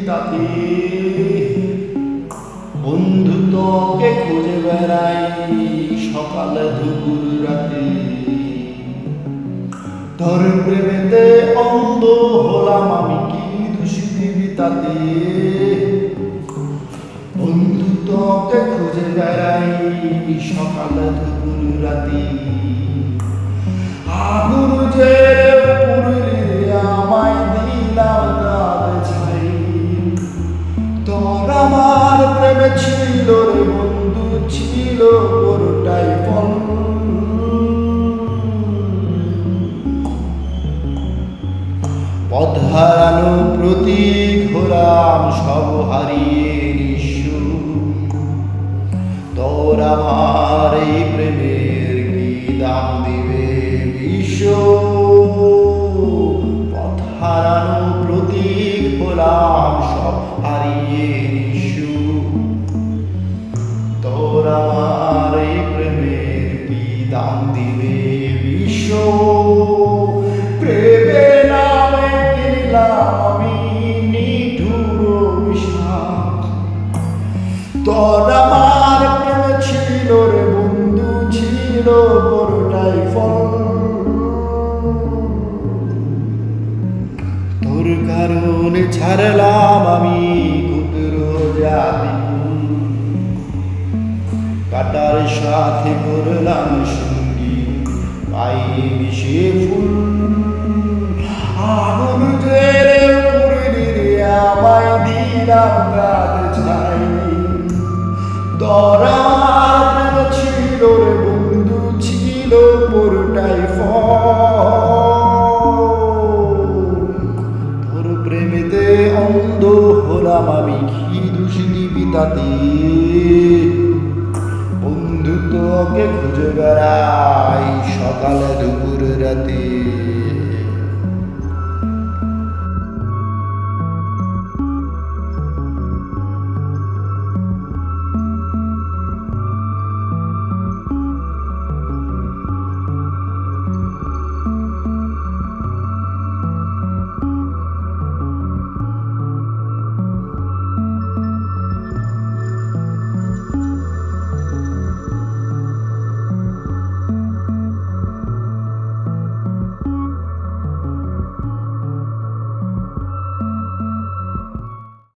তাতে বন্ধু তোকে খুঁজে বেড়াই সকালে দুপুর রাতে তোর প্রেমেতে অন্ধ হলাম আমি কি দোষ দিবি তাতে বন্ধু তোকে খুঁজে বেড়াই সকালে দুপুর রাতে আগুন যে পুরুলি আমায় দিলাম রাত ছাই তোর আমার প্রেমে ছিল রে বন্ধু ছিল পুরোটাই ফল পথ হারানো প্রতীক হলাম সব হারিয়ে নিঃস্ব তোর আমার এই প্রেমের কি দাম দিবে বিশ্ব পথ হারানো প্রতীক হলাম সব হারিয়ে নিঃস্ব তোর আমার এই প্রেমের কি দাম দিবে বিশ্ব প্রেমের নামে কিনলাম আমি নিঠুর বিষাদ তোর আমার প্রেম ছিল রে বন্ধু ছিল বড়টাই ফল তোর কারণে ছাড়লাম আমি কুকুর জাতি কাটার সাথে করলাম সঙ্গী পাই বিষে ফুল আগুন জেলে পুরুলি রে আমায় দিলাম রাত ছাই তোর আমার প্রেম ছিল রে বন্ধু ছিল পুরোটাই ফল তোর প্রেমেতে অন্ধ হলাম আমি কি দোষ দিবি তাতে বন্ধু তোকে খুঁজে বেড়াই সকালে দুপুর রাতে